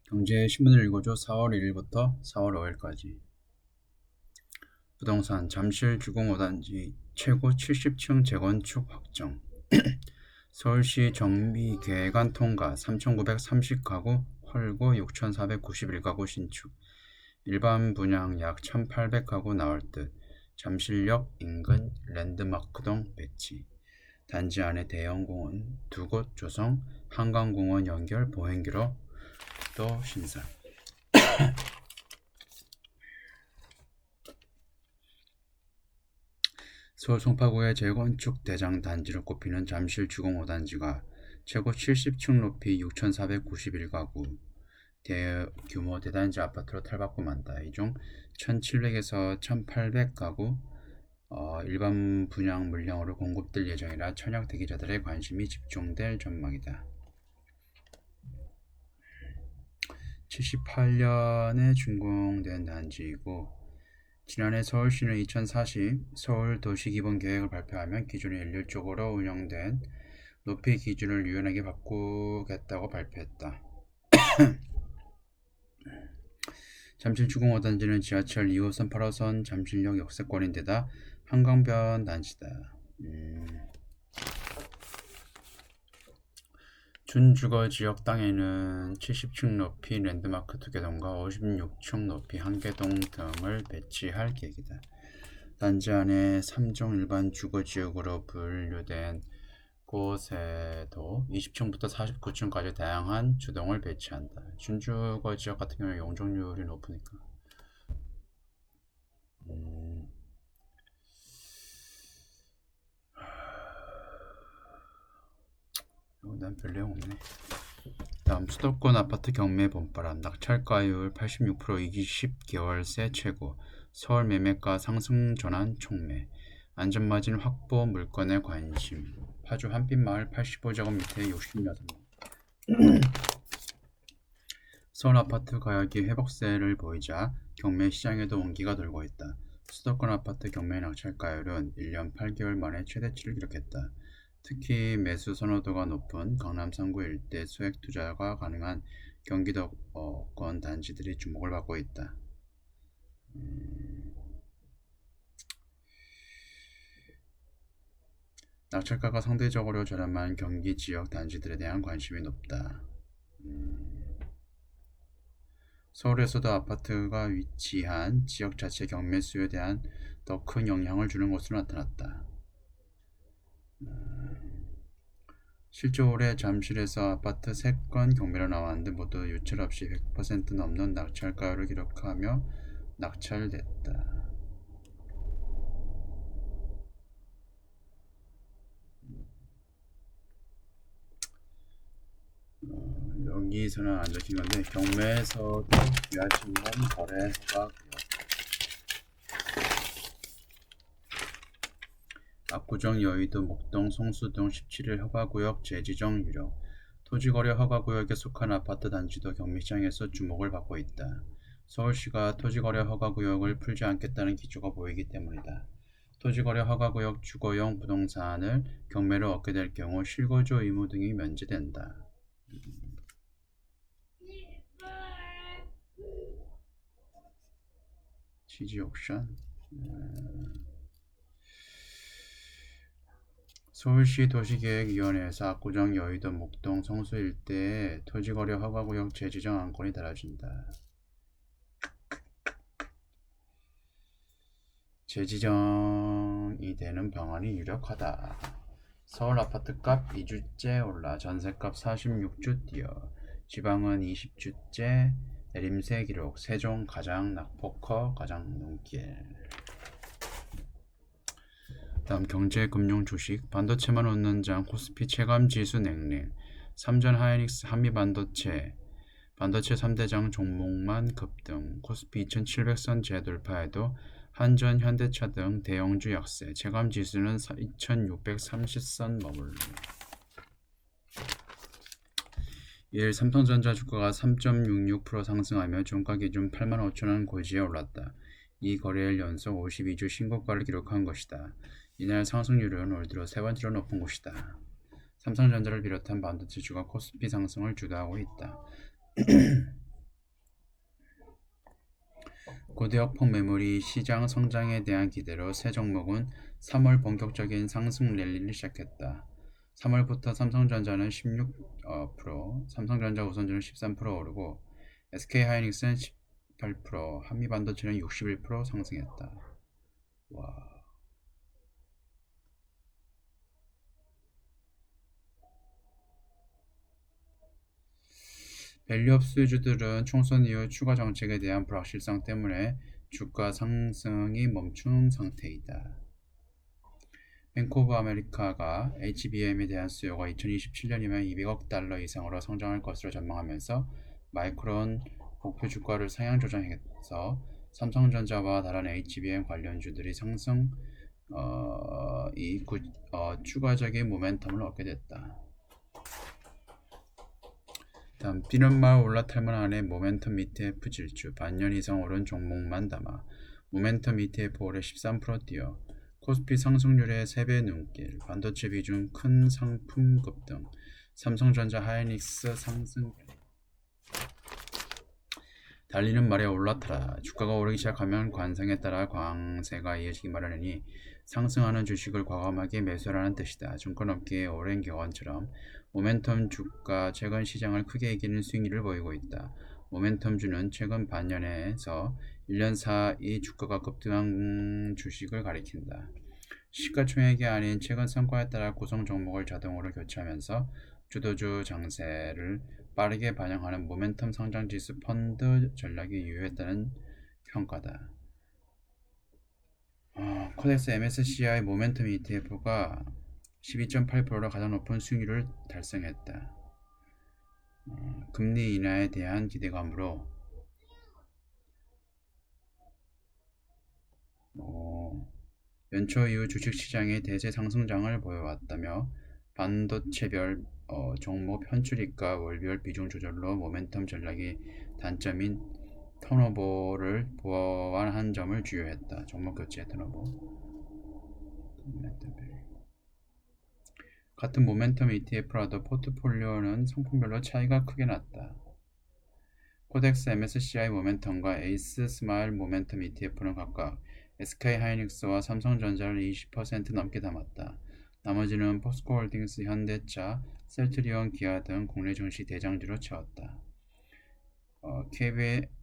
경제신문을 읽어줘. 4월 1일부터 4월 5일까지. 부동산 잠실 주공 5단지 최고 70층 재건축 확정. 서울시 정비계획안 통과. 3,930가구 헐고 6,491가구 신축. 일반 분양 약 1,800가구 나올 듯. 잠실역 인근 랜드마크동 배치. 단지 안에 대형 공원 2곳 조성, 한강공원 연결 보행기로 또 신설. 서울 송파구의 재건축 대장 단지로 꼽히는 잠실 주공 5단지가 최고 70층 높이 6,491가구 대규모 대단지 아파트로 탈바꿈한다. 이 중 1,700에서 1,800가구 일반 분양 물량으로 공급될 예정이라 청약 대기자들의 관심이 집중될 전망이다. 78년에 준공된 단지이고 지난해 서울시는 2040 서울도시기본계획을 발표하면 기존에 일률적으로 운영된 높이 기준을 유연하게 바꾸겠다고 발표했다. 잠실 주공 5단지는 지하철 2호선 8호선 잠실역 역세권인데다 한강변 단지다. 준주거지역 땅에는 70층 높이 랜드마크 2개동과 56층 높이 1개동 등을 배치할 계획이다. 단지 안에 3종 일반 주거지역으로 분류된 곳에도 20층부터 49층까지 다양한 주동을 배치한다. 준주거지역 같은 경우에 용적률이 높으니까 난 별 내용 없네. 다음 수도권 아파트 경매 봄바람. 낙찰가율 86% 20개월새 최고. 서울 매매가 상승 전환 촉매. 안전마진 확보 물건에 관심. 파주 한빛마을 85제곱미터에 66명. 서울 아파트 가격이 회복세를 보이자 경매 시장에도 온기가 돌고 있다. 수도권 아파트 경매 낙찰가율은 1년 8개월 만에 최대치를 기록했다. 특히 매수 선호도가 높은 강남 3구 일대 소액 투자가 가능한 경기도권 단지들이 주목을 받고 있다. 낙찰가가 상대적으로 저렴한 경기 지역 단지들에 대한 관심이 높다. 서울에서도 아파트가 위치한 지역 자체 경매 수요에 대한 더 큰 영향을 주는 것으로 나타났다. 실제 올해 잠실에서 아파트 3건 경매로 나왔는데 모두 유찰 없이 100% 넘는 낙찰가율을 기록하며 낙찰됐다. 여기서는 안 적힌 건데 경매에서도 귀하신건 거래 허가구역. 압구정 여의도 목동 성수동 17일 허가구역 재지정 유료. 토지거래 허가구역에 속한 아파트 단지도 경매시장에서 주목을 받고 있다. 서울시가 토지거래 허가구역을 풀지 않겠다는 기조가 보이기 때문이다. 토지거래 허가구역 주거용 부동산을 경매로 얻게 될 경우 실거주 의무 등이 면제된다. 지지 옵션. 서울시 도시계획위원회에서 압구정 여의도 목동 성수 일대에 토지거래 허가구역 재지정 안건이 달아진다. 재지정이 되는 방안이 유력하다. 서울 아파트값 2주째 올라 전세값 46주 뛰어. 지방은 20주째 내림세 기록. 세종 가장 낙폭커 가장 눈길. 다음 경제 금융 주식. 반도체만 웃는 장 코스피 체감지수 냉랭. 삼전 하이닉스 한미반도체 반도체 3대장 종목만 급등. 코스피 2700선 재돌파에도 한전, 현대차 등 대형주 약세. 체감지수는 2630선 머물러. 1일 삼성전자 주가가 3.66% 상승하며 종가 기준 85,000원 고지에 올랐다. 이 거래일 연속 52주 신고가를 기록한 것이다. 이날 상승률은 올 들어 세 번째로 높은 곳이다. 삼성전자를 비롯한 반도체주가 코스피 상승을 주도하고 있다. 고대역폭 메모리 시장 성장에 대한 기대로 새 종목은 3월 본격적인 상승 랠리를 시작했다. 3월부터 삼성전자는 16%, 삼성전자 우선주는 13% 오르고 SK하이닉스는 18%, 한미반도체는 61% 상승했다. 와. 밸류업 수주들은 총선 이후 추가 정책에 대한 불확실성 때문에 주가 상승이 멈춘 상태이다. 뱅크 오브 아메리카가 HBM에 대한 수요가 2027년이면 200억 달러 이상으로 성장할 것으로 전망하면서 마이크론 목표 주가를 상향 조정해서 삼성전자와 다른 HBM 관련주들이 상승 추가적인 모멘텀을 얻게 됐다. 다음 뛰는 말 올라탈만 안에 모멘텀 ETF 질주 반년 이상 오른 종목만 담아 모멘텀 ETF 올해 13% 뛰어 코스피 상승률의 3배 눈길 반도체 비중 큰 상품 급등 삼성전자 하이닉스 상승 달리는 말에 올라타라. 주가가 오르기 시작하면 관성에 따라 광세가 이어지기 마련이니 상승하는 주식을 과감하게 매수하라는 뜻이다. 증권업계의 오랜 경험처럼 모멘텀 주가 최근 시장을 크게 이기는 수익률을 보이고 있다. 모멘텀주는 최근 반년에서 1년 사이 주가가 급등한 주식을 가리킨다. 시가총액이 아닌 최근 성과에 따라 구성 종목을 자동으로 교체하면서 주도주 장세를 빠르게 반영하는 모멘텀 성장지수 펀드 전략이 유효했다는 평가다. 코덱스 MSCI 모멘텀 ETF가 12.8%로 가장 높은 수익률을 달성했다. 금리 인하에 대한 기대감으로 연초 이후 주식시장의 대세 상승장을 보여왔다며 반도체별 종목 편출입과 월별 비중 조절로 모멘텀 전략의 단점인 턴오버를 보완한 점을 주요했다. 종목 교체 턴오버. 같은 모멘텀 ETF라도 포트폴리오는 상품별로 차이가 크게 났다. 코덱스 MSCI 모멘텀과 에이스 스마일 모멘텀 ETF는 각각 SK하이닉스와 삼성전자를 20% 넘게 담았다. 나머지는 포스코홀딩스, 현대차, 셀트리온, 기아 등 국내 증시 대장주로 채웠다.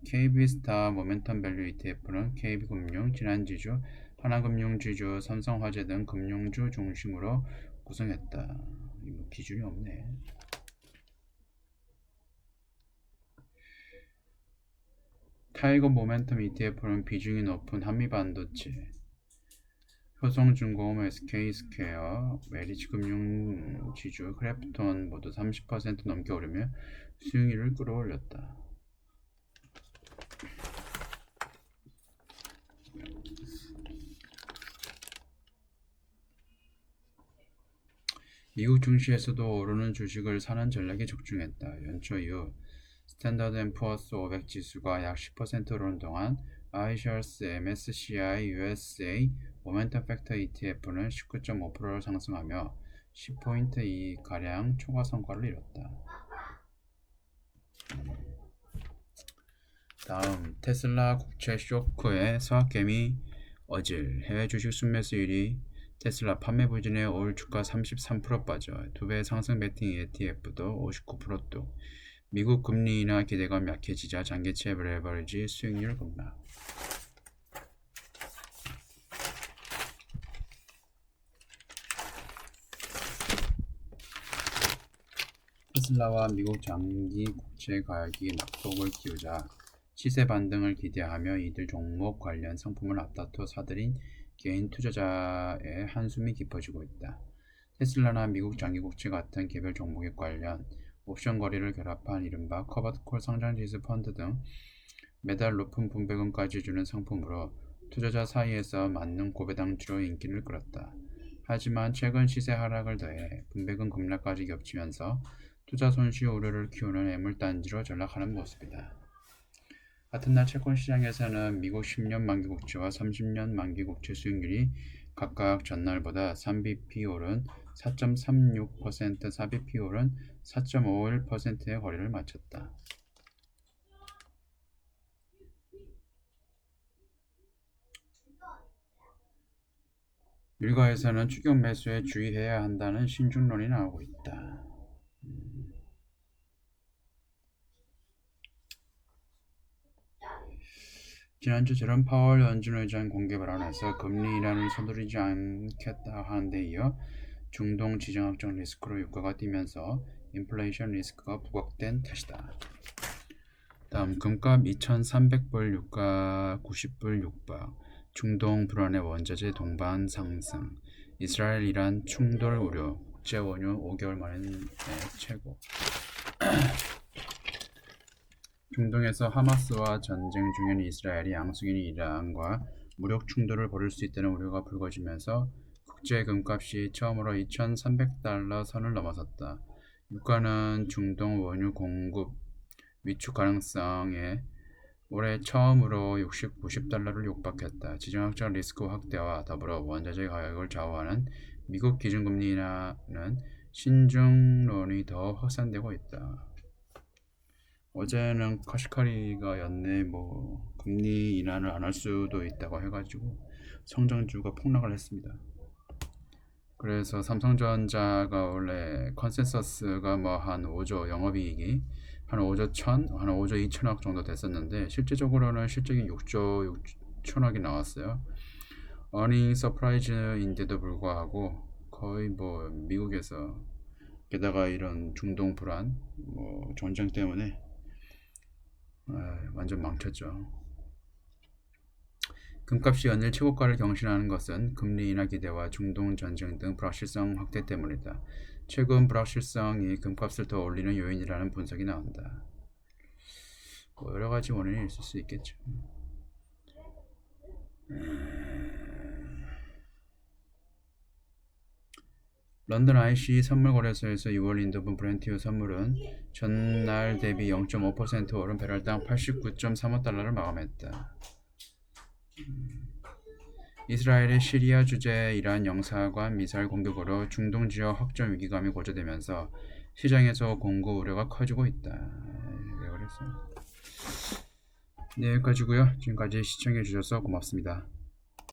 KB스타 모멘텀 밸류 ETF는 KB금융, 지난지주, 하나금융지주, 삼성화재 등 금융주 중심으로 구성했다. 기준이 없네. 타이거 모멘텀 ETF는 비중이 높은 한미반도체, 효성중공업, SK스퀘어, 메리츠금융지주, 크래프톤 모두 30% 넘게 오르며 수익률을 끌어올렸다. 미국 증시에서도 오르는 주식을 사는 전략에 적중했다. 연초 이후 스탠더드 앤 푸어스 500 지수가 약 10% 오르는 동안 iShares MSCI USA 모멘텀 팩터 ETF는 19.5%를 상승하며 10포인트 이가량 초과 성과를 이뤘다. 다음 테슬라 국채 쇼크에 서학개미 어질 해외 주식 순매수 1위 테슬라 판매 부진에 올 주가 33% 빠져 2배 상승 베팅 ETF도 59%뚝 미국 금리 인하 기대감 약해지자 장기채 레버리지 수익률 급락. 테슬라와 미국 장기 국채 가격이 낙폭을 키우자 시세 반등을 기대하며 이들 종목 관련 상품을 앞다퉈 사들인 개인 투자자의 한숨이 깊어지고 있다. 테슬라나 미국 장기 국채 같은 개별 종목에 관련 옵션 거래를 결합한 이른바 커버콜 성장지수 펀드 등 매달 높은 분배금까지 주는 상품으로 투자자 사이에서 맞는 고배당주로 인기를 끌었다. 하지만 최근 시세 하락을 더해 분배금 급락까지 겹치면서 투자 손실 우려를 키우는 애물단지로 전락하는 모습이다. 같은 날 채권 시장에서는 미국 10년 만기 국채와 30년 만기 국채 수익률이 각각 전날보다 3bp 오른 4.36%, 4bp 오른 4.51%의 거래를 마쳤다. 일가에서는 추격 매수에 주의해야 한다는 신중론이 나오고 있다. 지난주 제롬 파월 연준 의장 공개 발언에서 금리 인하를 서두르지 않겠다 하는 데 이어 중동 지정학적 리스크로 유가가 뛰면서 인플레이션 리스크가 부각된 탓이다. 다음 금값 2,300불, 유가 90불 육박, 중동 불안의 원자재 동반 상승, 이스라엘 이란 충돌 우려, 국제 원유 5개월 만에 최고. 중동에서 하마스와 전쟁 중인 이스라엘이 양수인 이란과 무력 충돌을 벌일 수 있다는 우려가 불거지면서 국제 금값이 처음으로 2,300달러 선을 넘어섰다. 유가는 중동 원유 공급 위축 가능성에 올해 처음으로 90달러를 육박했다. 지정학적 리스크 확대와 더불어 원자재 가격을 좌우하는 미국 기준금리 인하는 신중론이 더 확산되고 있다. 어제는 카시카리가 연내 금리 인하를 안 할 수도 있다고 해가지고 성장주가 폭락을 했습니다. 그래서 삼성전자가 원래 컨센서스가 한 5조 영업이익이 한 5조 2천억 정도 됐었는데 실제적으로는 실적이 6조 6천억이 나왔어요. 어닝 서프라이즈인데도 불구하고 거의 미국에서 게다가 이런 중동 불안 전쟁 때문에 완전 망쳤죠. 금값이 연일 최고가를 경신하는 것은 금리 인하 기대와 중동 전쟁 등 불확실성 확대 때문이다. 최근 불확실성이 금값을 더 올리는 요인이라는 분석이 나온다. 여러 가지 원인이 있을 수 있겠죠. 런던 IC 선물거래소에서 6월 인도분 브렌트유 선물은 전날 대비 0.5% 오른 배럴당 89.35달러를 마감했다. 이스라엘의 시리아 주재 이란 영사관 미사일 공격으로 중동 지역 확전 위기감이 고조되면서 시장에서 공급 우려가 커지고 있다. 네, 그랬어요. 네, 여기까지고요. 지금까지 시청해 주셔서 고맙습니다.